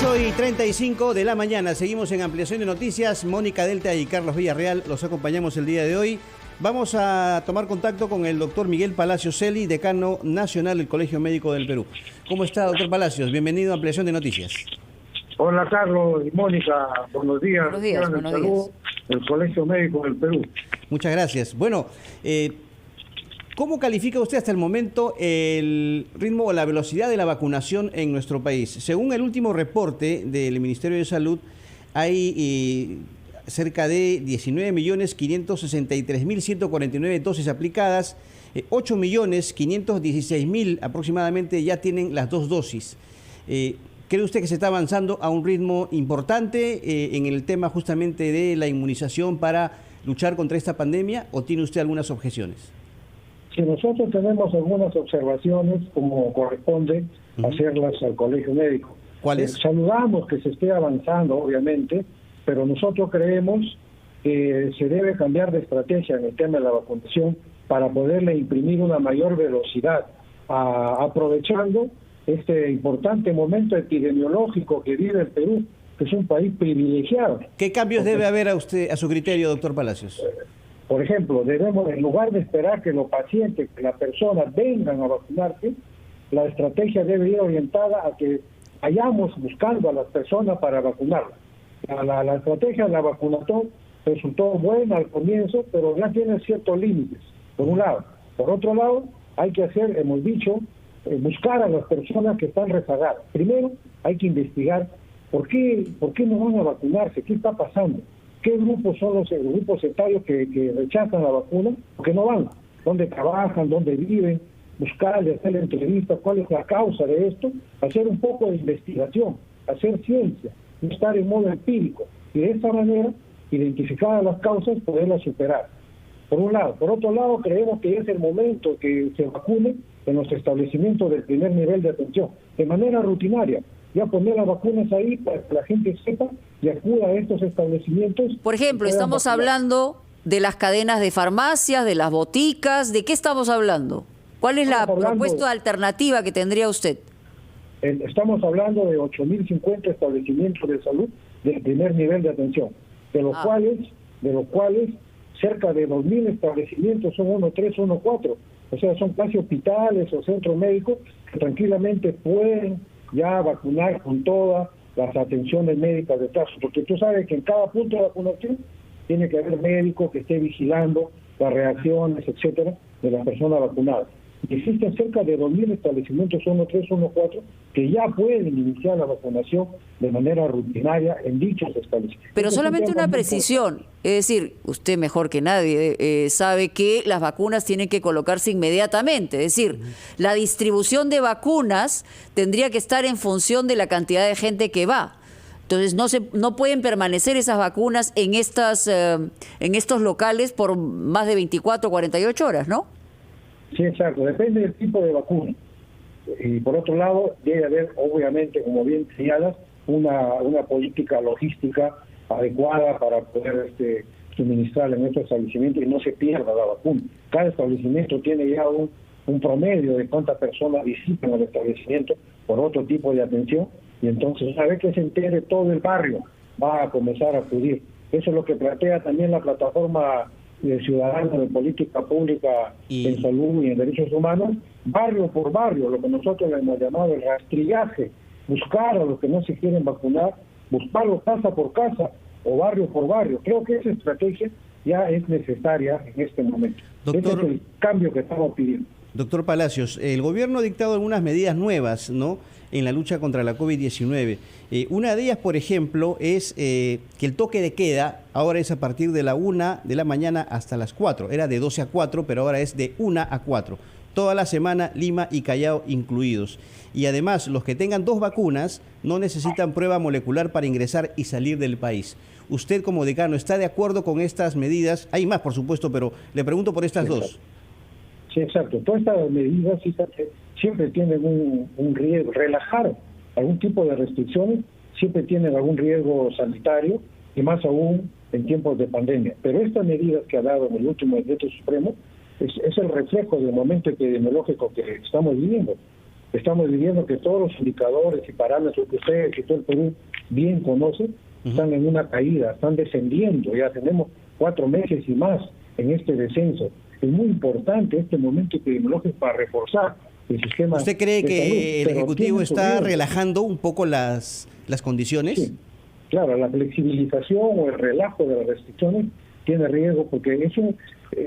8:35 de la mañana, seguimos en ampliación de noticias. Mónica Delta y Carlos Villarreal los acompañamos el día de hoy. Vamos a tomar contacto con el doctor Miguel Palacios Celi, decano nacional del Colegio Médico del Perú. ¿Cómo está, doctor Palacios? Bienvenido a ampliación de noticias. Hola, Carlos y Mónica, buenos días. Buenos días, buenos días. El Colegio Médico del Perú. Muchas gracias. Bueno, ¿cómo califica usted hasta el momento el ritmo o la velocidad de la vacunación en nuestro país? Según el último reporte del Ministerio de Salud, hay cerca de 19.563.149 dosis aplicadas, 8.516.000 aproximadamente ya tienen las 2 dosis. ¿Cree usted que se está avanzando a un ritmo importante en el tema justamente de la inmunización para luchar contra esta pandemia, o tiene usted algunas objeciones? Sí, nosotros tenemos algunas observaciones, como corresponde hacerlas al Colegio Médico. ¿Cuáles? Saludamos que se esté avanzando, obviamente, pero nosotros creemos que se debe cambiar de estrategia en el tema de la vacunación para poderle imprimir una mayor velocidad, aprovechando este importante momento epidemiológico que vive el Perú, que es un país privilegiado. ¿Qué cambios debe haber a usted, a su criterio, doctor Palacios? Por ejemplo, debemos, en lugar de esperar que los pacientes, que las personas vengan a vacunarse, la estrategia debe ir orientada a que vayamos buscando a las personas para vacunarlas. La estrategia de la vacunación resultó buena al comienzo, pero ya tiene ciertos límites, por un lado. Por otro lado, hay que hacer, hemos dicho, buscar a las personas que están rezagadas. Primero, hay que investigar por qué no van a vacunarse, qué está pasando, qué grupos son los grupos etarios que rechazan la vacuna o que no van, dónde trabajan, dónde viven, buscarle, hacer entrevistas, cuál es la causa de esto, hacer un poco de investigación, hacer ciencia, no estar en modo empírico, y de esta manera, identificar las causas, poderlas superar. Por un lado. Por otro lado, creemos que es el momento que se vacune en los establecimientos del primer nivel de atención, de manera rutinaria. Ya poner las vacunas ahí para que la gente sepa y acuda a estos establecimientos. Por ejemplo, estamos hablando de las cadenas de farmacias, de las boticas. ¿De qué estamos hablando? ¿Cuál es la propuesta alternativa que tendría usted? Estamos hablando de 8.050 establecimientos de salud del primer nivel de atención, de los cuales cerca de 2.000 establecimientos son 1.3, 1.4. O sea, son casi hospitales o centros médicos que tranquilamente pueden ya vacunar con todas las atenciones médicas de caso, porque tú sabes que en cada punto de vacunación tiene que haber médico que esté vigilando las reacciones, etcétera, de las personas vacunadas. Existen cerca de 2.000 establecimientos 1.3, 1.4 que ya pueden iniciar la vacunación de manera rutinaria en dichos establecimientos. Pero solamente una precisión, es decir, usted mejor que nadie sabe que las vacunas tienen que colocarse inmediatamente, es decir, la distribución de vacunas tendría que estar en función de la cantidad de gente que va. Entonces no pueden permanecer esas vacunas en estos locales por más de 24 o 48 horas, ¿no? Sí, exacto. Depende del tipo de vacuna. Y por otro lado, debe haber, obviamente, como bien señalas, una política logística adecuada para poder suministrarla en estos establecimientos y no se pierda la vacuna. Cada establecimiento tiene ya un promedio de cuántas personas visitan el establecimiento por otro tipo de atención, y entonces una vez que se entere todo el barrio va a comenzar a acudir. Eso es lo que plantea también la plataforma de ciudadanos de política pública en salud y en derechos humanos, barrio por barrio, lo que nosotros le hemos llamado el rastrillaje, buscar a los que no se quieren vacunar, buscarlos casa por casa o barrio por barrio. Creo que esa estrategia ya es necesaria en este momento. Doctor, ese es el cambio que estamos pidiendo. Doctor Palacios, el gobierno ha dictado algunas medidas nuevas, ¿no?, en la lucha contra la COVID-19. Una de ellas, por ejemplo, es que el toque de queda ahora es a partir de la 1 de la mañana hasta las 4. Era de 12 a 4, pero ahora es de 1 a 4. Toda la semana, Lima y Callao incluidos. Y además, los que tengan 2 vacunas no necesitan prueba molecular para ingresar y salir del país. Usted, como decano, ¿está de acuerdo con estas medidas? Hay más, por supuesto, pero le pregunto por estas dos. Sí, exacto. Todas estas medidas siempre tienen un riesgo. Relajar algún tipo de restricciones siempre tienen algún riesgo sanitario, y más aún en tiempos de pandemia. Pero estas medidas que ha dado en el último decreto supremo es el reflejo del momento epidemiológico que estamos viviendo. Estamos viviendo que todos los indicadores y parámetros que ustedes y todo el Perú bien conocen están en una caída, están descendiendo. Ya tenemos 4 meses y más en este descenso. Es muy importante este momento epidemiológico para reforzar el sistema. ¿Usted cree de que salud, el Ejecutivo está riesgo. relajando un poco las condiciones? Sí, claro, la flexibilización o el relajo de las restricciones tiene riesgo porque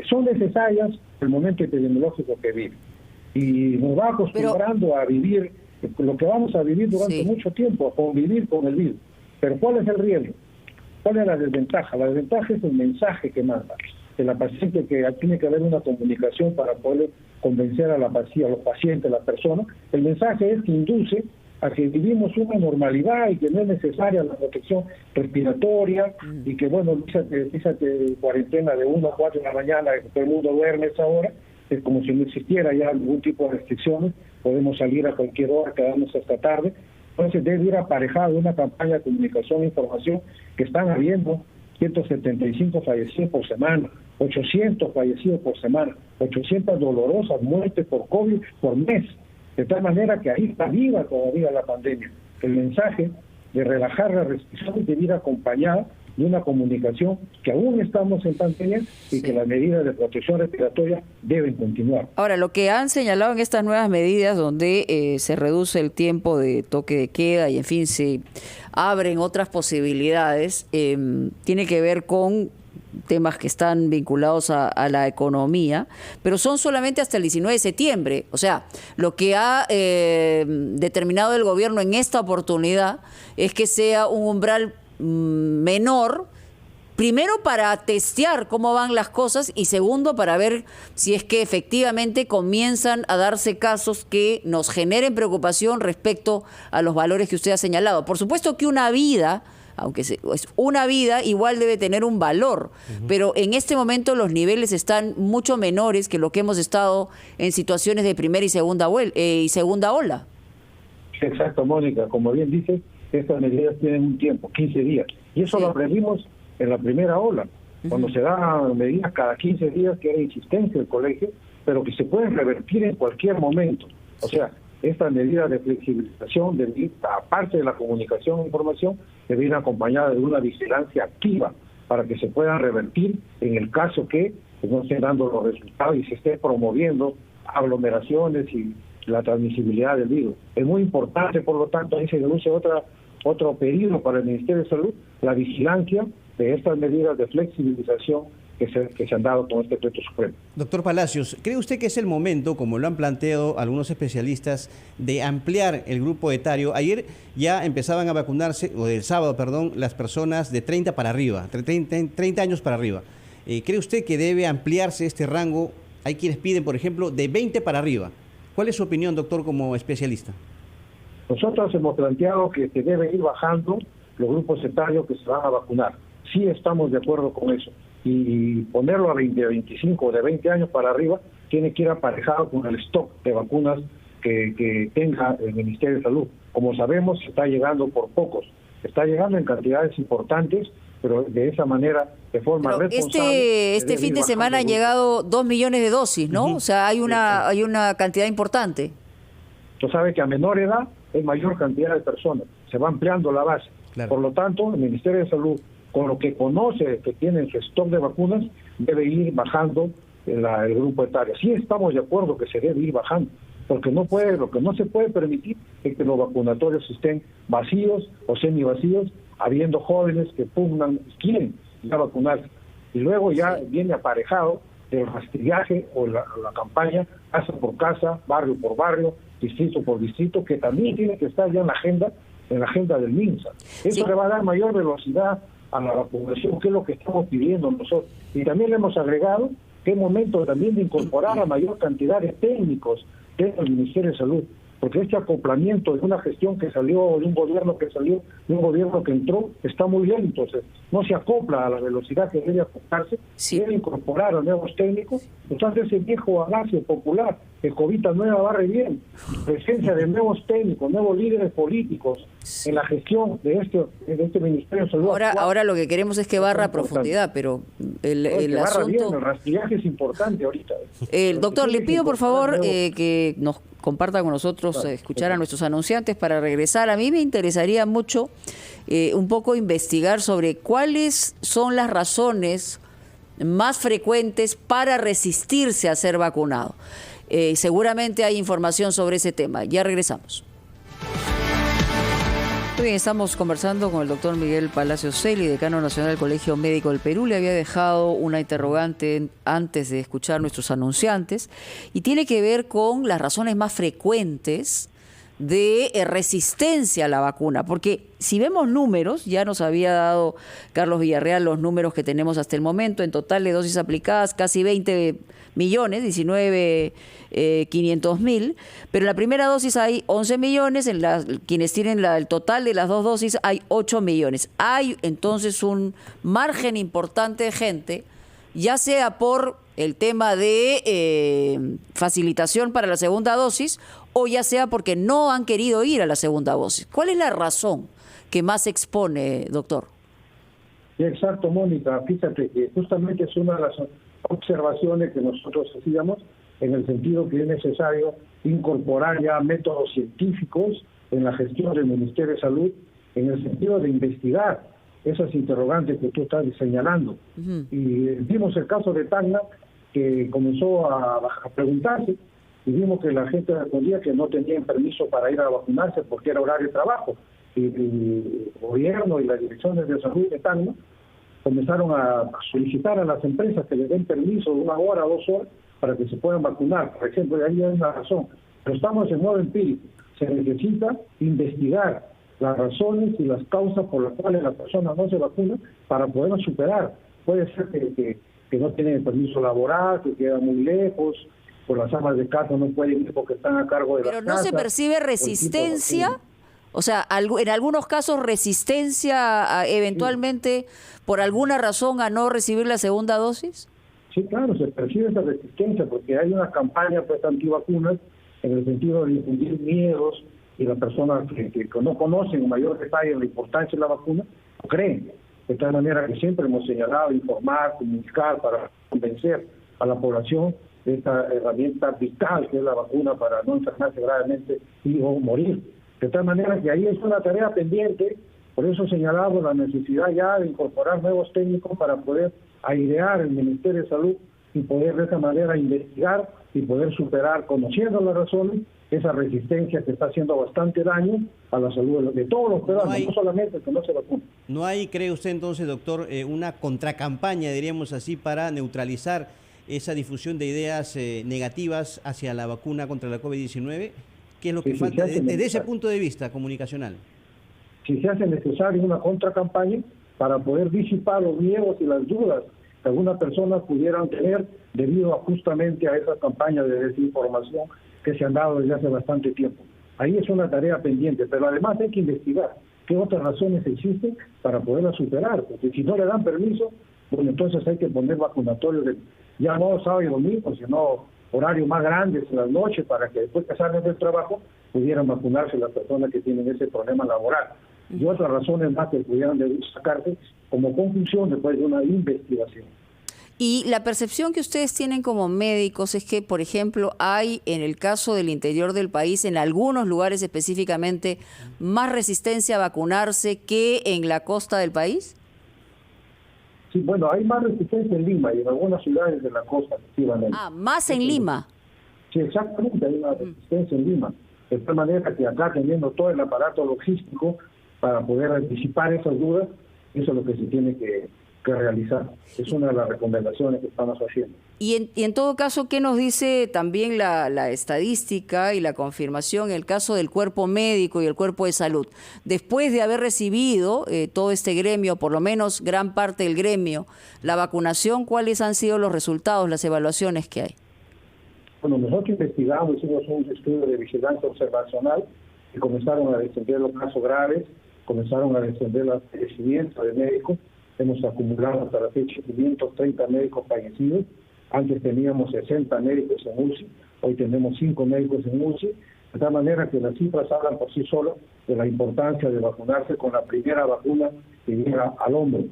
son necesarias en el momento epidemiológico que vive. Y nos va acostumbrando a vivir lo que vamos a vivir durante mucho tiempo, a convivir con el virus. Pero ¿cuál es el riesgo? ¿Cuál es la desventaja? La desventaja es el mensaje que manda de la paciente, que tiene que haber una comunicación para poder convencer a los pacientes, a la persona. El mensaje es que induce a que vivimos una normalidad y que no es necesaria la protección respiratoria y que, bueno, fíjate cuarentena de 1 a 4 de la mañana, que todo el mundo duerme a esa hora, es como si no existiera ya ningún tipo de restricciones, podemos salir a cualquier hora, quedarnos hasta tarde. Entonces debe ir aparejado una campaña de comunicación e información que están habiendo 175 fallecidos por semana, 800 fallecidos por semana, 800 dolorosas muertes por COVID por mes. De tal manera que ahí está viva todavía la pandemia. El mensaje de relajar las restricciones debe ir acompañado de una comunicación que aún estamos en pandemia y que las medidas de protección respiratoria deben continuar. Ahora, lo que han señalado en estas nuevas medidas donde se reduce el tiempo de toque de queda y, en fin, se abren otras posibilidades, tiene que ver con temas que están vinculados a la economía, pero son solamente hasta el 19 de septiembre. O sea, lo que ha determinado el gobierno en esta oportunidad es que sea un umbral menor, primero para testear cómo van las cosas y segundo para ver si es que efectivamente comienzan a darse casos que nos generen preocupación respecto a los valores que usted ha señalado. Por supuesto que una vida, aunque es una vida, igual debe tener un valor, pero en este momento los niveles están mucho menores que lo que hemos estado en situaciones de primera y segunda ola. Exacto, Mónica, como bien dices, estas medidas tienen un tiempo, 15 días, y eso lo aprendimos en la primera ola, cuando se dan medidas cada 15 días, que era insistencia del colegio, pero que se pueden revertir en cualquier momento. O sea, estas medidas de flexibilización, aparte de la comunicación e información, debe ir acompañada de una vigilancia activa para que se puedan revertir en el caso que no estén dando los resultados y se esté promoviendo aglomeraciones y la transmisibilidad del virus. Es muy importante, por lo tanto, ahí se deduce otro pedido para el Ministerio de Salud, la vigilancia de estas medidas de flexibilización que se han dado con este decreto supremo. Doctor Palacios, ¿cree usted que es el momento, como lo han planteado algunos especialistas, de ampliar el grupo etario? Ayer ya empezaban a vacunarse, o el sábado, perdón, las personas de 30 para arriba, 30 años para arriba. ¿Cree usted que debe ampliarse este rango? Hay quienes piden, por ejemplo, de 20 para arriba. ¿Cuál es su opinión, doctor, como especialista? Nosotros hemos planteado que se deben ir bajando los grupos etarios que se van a vacunar. Sí estamos de acuerdo con eso. Y ponerlo a 20, 25 de 20 años para arriba tiene que ir aparejado con el stock de vacunas que tenga el Ministerio de Salud. Como sabemos, está llegando por pocos. Está llegando en cantidades importantes, pero de esa manera, de forma responsable. Este fin de semana han llegado 2 millones de dosis, ¿no? O sea, hay una cantidad importante. Tú sabes que a menor edad hay mayor cantidad de personas. Se va ampliando la base. Claro. Por lo tanto, el Ministerio de Salud, con lo que conoce que tiene en su stock de vacunas, debe ir bajando el grupo etario. Sí estamos de acuerdo que se debe ir bajando, porque lo que no se puede permitir es que los vacunatorios estén vacíos o semivacíos, habiendo jóvenes que quieren ya vacunarse. Y luego ya viene aparejado el rastrillaje o la campaña casa por casa, barrio por barrio, distrito por distrito, que también tiene que estar ya en la agenda del MINSA. Eso le va a dar mayor velocidad a la vacunación, que es lo que estamos pidiendo nosotros. Y también le hemos agregado que es momento también de incorporar a mayor cantidad de técnicos dentro del Ministerio de Salud, porque este acoplamiento de una gestión que salió, de un gobierno que salió, de un gobierno que entró, está muy lento, entonces no se acopla a la velocidad que debe acoplarse, debe incorporar a nuevos técnicos. Entonces ese viejo bagaje popular Ecovita Nueva barre bien, presencia de nuevos técnicos, nuevos líderes políticos en la gestión de este Ministerio de Salud. Ahora lo que queremos es que barra a profundidad, pero el asunto... Bien, el rastrillaje es importante ahorita. Doctor, le pido por favor que nos comparta con nosotros, escuchar a nuestros anunciantes para regresar. A mí me interesaría mucho un poco investigar sobre cuáles son las razones más frecuentes para resistirse a ser vacunado. Seguramente hay información sobre ese tema. Ya regresamos. Muy bien, estamos conversando con el doctor Miguel Palacios Celi, decano nacional del Colegio Médico del Perú. Le había dejado una interrogante antes de escuchar nuestros anunciantes y tiene que ver con las razones más frecuentes de resistencia a la vacuna, porque si vemos números, ya nos había dado Carlos Villarreal los números que tenemos hasta el momento, en total de dosis aplicadas casi 20 millones, 19.500.000, pero en la primera dosis hay 11 millones, quienes tienen el total de las dos dosis hay 8 millones. Hay entonces un margen importante de gente, ya sea por el tema de facilitación para la segunda dosis o ya sea porque no han querido ir a la segunda dosis. ¿Cuál es la razón que más se expone, doctor? Sí, exacto, Mónica. Fíjate que justamente es una de las observaciones que nosotros hacíamos en el sentido que es necesario incorporar ya métodos científicos en la gestión del Ministerio de Salud, en el sentido de investigar esas interrogantes que tú estás señalando. Y vimos el caso de Tacna, que comenzó a preguntarse, y vimos que la gente respondía que no tenían permiso para ir a vacunarse porque era horario de trabajo. Y el gobierno y las direcciones de salud de Tacna comenzaron a solicitar a las empresas que les den permiso de 1 hora, 2 horas, para que se puedan vacunar. Por ejemplo, de ahí hay una razón. Pero estamos en modo empírico. Se necesita investigar las razones y las causas por las cuales las personas no se vacunan para poderlas superar. Puede ser que no tienen permiso laboral, que quedan muy lejos, por las amas de casa no pueden ir porque están a cargo de la casa. ¿Pero no se percibe resistencia? O sea, en algunos casos resistencia eventualmente por alguna razón a no recibir la segunda dosis. Sí, claro, se percibe esa resistencia porque hay una campaña pues antivacunas en el sentido de difundir miedos y las personas que no conocen en mayor detalle la importancia de la vacuna no creen. De tal manera que siempre hemos señalado, informar, comunicar para convencer a la población de esta herramienta vital que es la vacuna para no enfermarse gravemente y o morir. De tal manera que ahí es una tarea pendiente, por eso señalamos la necesidad ya de incorporar nuevos técnicos para poder airear el Ministerio de Salud y poder de esa manera investigar y poder superar, conociendo las razones, esa resistencia que está haciendo bastante daño a la salud de todos los peruanos, no solamente que no se vacunan. ¿No hay, cree usted entonces, doctor, una contracampaña, diríamos así, para neutralizar esa difusión de ideas negativas hacia la vacuna contra la COVID-19? ¿Qué es lo que falta desde ese punto de vista comunicacional? Si se hace necesario una contracampaña para poder disipar los miedos y las dudas que algunas personas pudieran tener debido justamente a esa campaña de desinformación que se han dado desde hace bastante tiempo. Ahí es una tarea pendiente, pero además hay que investigar qué otras razones existen para poderla superar, porque si no le dan permiso, bueno, entonces hay que poner vacunatorios ya no sábado y domingo, sino horarios más grandes en las noches para que después que salgan del trabajo pudieran vacunarse las personas que tienen ese problema laboral. Y otras razones más que pudieran sacarse como conclusión después de una investigación. Y la percepción que ustedes tienen como médicos es que, por ejemplo, hay en el caso del interior del país, en algunos lugares específicamente, más resistencia a vacunarse que en la costa del país. Sí, bueno, hay más resistencia en Lima y en algunas ciudades de la costa, efectivamente. Ah, más en Lima. Sí, exactamente, hay una resistencia en Lima. De tal manera que acá, teniendo todo el aparato logístico para poder anticipar esas dudas, eso es lo que se tiene que realizar. Es una de las recomendaciones que estamos haciendo. Y en todo caso, ¿qué nos dice también la estadística y la confirmación en el caso del cuerpo médico y el cuerpo de salud? Después de haber recibido todo este gremio, por lo menos gran parte del gremio, la vacunación, ¿cuáles han sido los resultados, las evaluaciones que hay? Bueno, nosotros investigamos, hicimos un estudio de vigilancia observacional y comenzaron a descender los casos graves, comenzaron a descender los fallecimientos de médicos. Hemos acumulado hasta la fecha 530 médicos fallecidos. Antes teníamos 60 médicos en UCI. hoy tenemos 5 médicos en UCI, de tal manera que las cifras hablan por sí solas de la importancia de vacunarse con la primera vacuna que llega al hombro.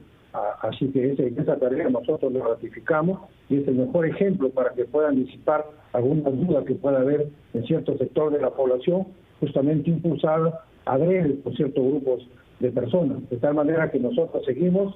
Así que esa tarea nosotros lo ratificamos y es el mejor ejemplo para que puedan disipar algunas dudas que pueda haber en cierto sector de la población, justamente impulsada adrede por ciertos grupos de personas, de tal manera que nosotros seguimos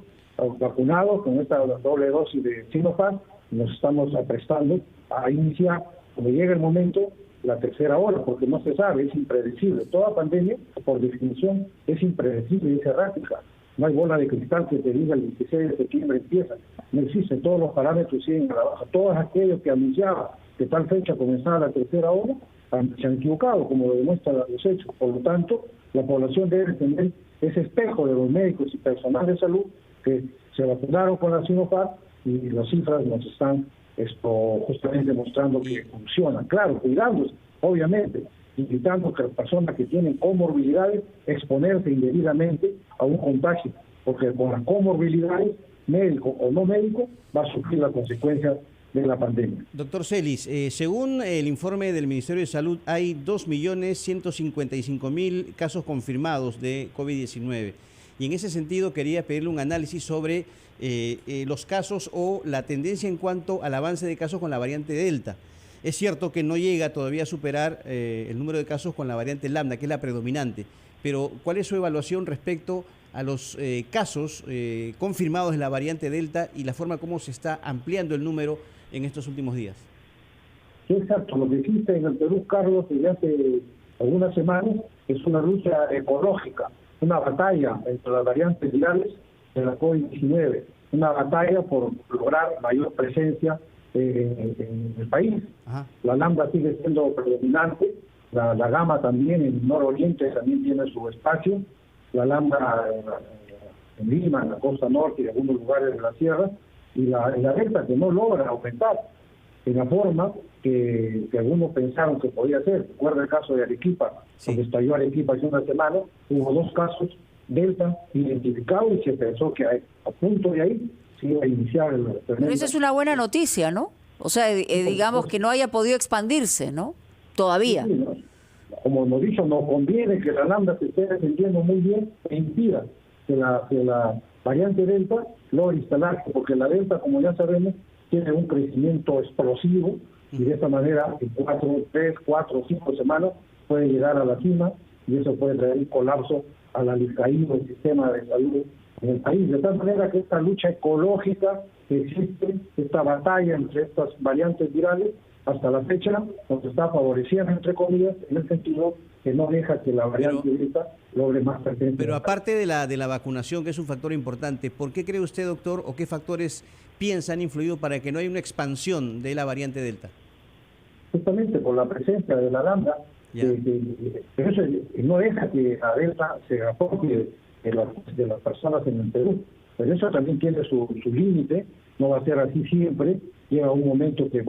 vacunados con esta doble dosis de Sinopharm, nos estamos aprestando a iniciar, cuando llegue el momento, la tercera ola, porque no se sabe, es impredecible. Toda pandemia, por definición, es impredecible y es errática. No hay bola de cristal que te diga el 16 de septiembre empieza. No existe, todos los parámetros siguen a la baja. Todos aquellos que anunciaban que tal fecha comenzaba la tercera ola, se han equivocado, como lo demuestran los hechos. Por lo tanto, la población debe tener ese espejo de los médicos y personal de salud que se vacunaron con la Sinopharm y las cifras nos están justamente mostrando que funcionan. Claro, cuidándose, obviamente, invitando a las personas que tienen comorbilidades exponerse indebidamente a un contagio, porque con las comorbilidades, médico o no médico, va a sufrir las consecuencias de la pandemia. Doctor Celis, según el informe del Ministerio de Salud, hay 2.155.000 casos confirmados de COVID-19. Y en ese sentido quería pedirle un análisis sobre los casos o la tendencia en cuanto al avance de casos con la variante Delta. Es cierto que no llega todavía a superar el número de casos con la variante Lambda, que es la predominante, pero ¿cuál es su evaluación respecto a los casos confirmados de la variante Delta y la forma como se está ampliando el número en estos últimos días? Sí, exacto. Lo que existe en el Perú, Carlos, desde hace algunas semanas, es una lucha ecológica, una batalla entre las variantes virales de la COVID-19, una batalla por lograr mayor presencia en el país. Ajá. La Lambda sigue siendo predominante, la Gamma también en el nororiente también tiene su espacio, la Lambda en Lima, en la costa norte y en algunos lugares de la sierra, y la Delta que no logra aumentar en la forma que algunos pensaron que podía ser. Recuerda el caso de Arequipa, sí, donde estalló Arequipa hace una semana, hubo 2 casos Delta identificados y se pensó que a punto de ahí se iba a iniciar el... Pero esa es una buena noticia, ¿no? O sea, digamos que no haya podido expandirse, ¿no? Todavía. Sí, ¿no? Como hemos dicho, nos conviene que la Lambda se esté defendiendo muy bien e impida que la variante Delta logre instalarse, porque la Delta, como ya sabemos, tiene un crecimiento explosivo y de esta manera en 3, 4, 5 semanas puede llegar a la cima y eso puede traer un colapso al alicaído del sistema de salud en el país. De tal manera que esta lucha ecológica que existe, esta batalla entre estas variantes virales, hasta la fecha nos está favoreciendo, entre comillas, en el sentido que no deja que la variante Delta logre más presencia. Pero aparte de la vacunación, que es un factor importante, ¿por qué cree usted, doctor, o qué factores piensa han influido para que no haya una expansión de la variante Delta? Justamente por la presencia de la Lambda, pero eso no deja que la Delta se apropie de las personas en el Perú. Pero eso también tiene su límite, no va a ser así siempre. Llega un momento que,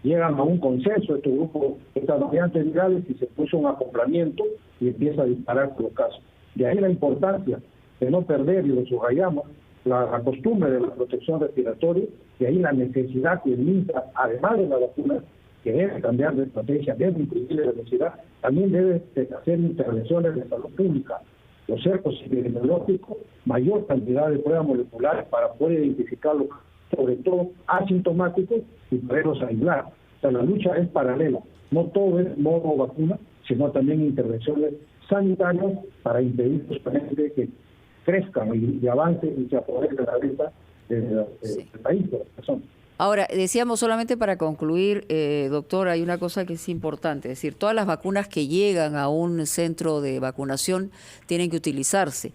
llegan a un consenso estos grupos, estas variantes virales, y se puso un acoplamiento y empieza a disparar los casos. De ahí la importancia de no perder, y lo subrayamos, la costumbre de la protección respiratoria, y ahí la necesidad que el MINSA, además de la vacuna, que debe cambiar de estrategia, debe incluir la velocidad, también debe hacer intervenciones de salud pública, los cercos epidemiológicos, mayor cantidad de pruebas moleculares para poder identificarlos, sobre todo asintomáticos, y poderlos aislar. O sea, la lucha es paralela. No todo es modo vacuna, sino también intervenciones sanitarias para impedir justamente que crezcan y avance y se apodere la Delta del país, de las personas. Ahora, decíamos solamente para concluir, doctor, hay una cosa que es importante, es decir, todas las vacunas que llegan a un centro de vacunación tienen que utilizarse.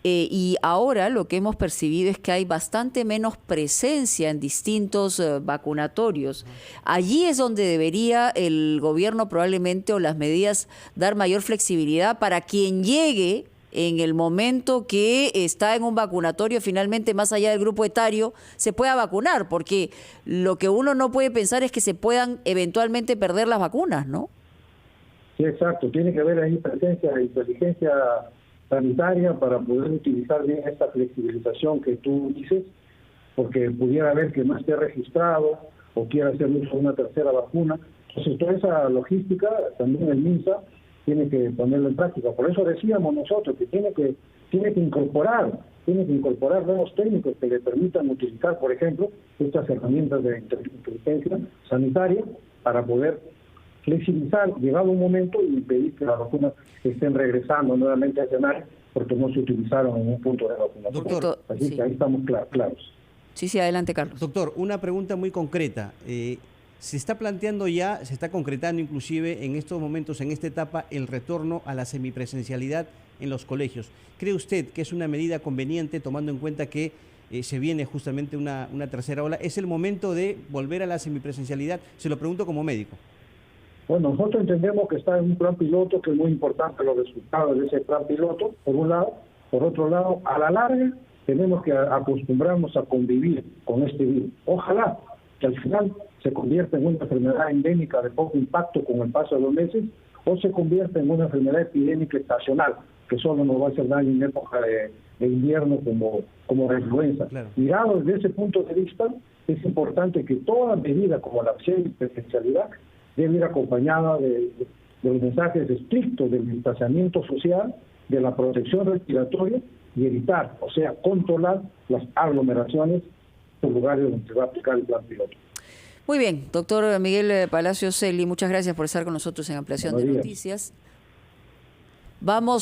Y ahora lo que hemos percibido es que hay bastante menos presencia en distintos vacunatorios. Allí es donde debería el gobierno probablemente o las medidas dar mayor flexibilidad para quien llegue en el momento que está en un vacunatorio, finalmente más allá del grupo etario, se pueda vacunar, porque lo que uno no puede pensar es que se puedan eventualmente perder las vacunas, ¿no? Sí, exacto. Tiene que haber ahí presencia de inteligencia sanitaria para poder utilizar bien esta flexibilización que tú dices, porque pudiera haber que no esté registrado o quiera hacer uso de una tercera vacuna, Entonces, toda esa logística, también el MINSA tiene que ponerlo en práctica. Por eso decíamos nosotros que tiene que incorporar nuevos técnicos que le permitan utilizar, por ejemplo, estas herramientas de inteligencia sanitaria para poder flexibilizar, llegado un momento, y impedir que las vacunas estén regresando nuevamente a escenario porque no se utilizaron en un punto de vacunación. Doctor, así sí. que ahí estamos claros. Sí, adelante, Carlos. Doctor, una pregunta muy concreta. Se está planteando ya, se está concretando inclusive en estos momentos, en esta etapa, el retorno a la semipresencialidad en los colegios. ¿Cree usted que es una medida conveniente, tomando en cuenta que se viene justamente una tercera ola? ¿Es el momento de volver a la semipresencialidad? Se lo pregunto como médico. Bueno, nosotros entendemos que está en un plan piloto, que es muy importante los resultados de ese plan piloto, por un lado. Por otro lado, a la larga, tenemos que acostumbrarnos a convivir con este virus. Ojalá que al final se convierta en una enfermedad endémica de poco impacto con el paso de los meses, o se convierta en una enfermedad epidémica estacional, que solo nos va a hacer daño en época de invierno como la influenza. Claro. Mirado desde ese punto de vista, es importante que toda medida como la semipresencialidad debe ir acompañada de los mensajes estrictos del distanciamiento social, de la protección respiratoria y evitar, o sea, controlar las aglomeraciones en lugares donde se va a aplicar el plan piloto. Muy bien, doctor Miguel Palacios Celi, muchas gracias por estar con nosotros en Ampliación de Noticias. Vamos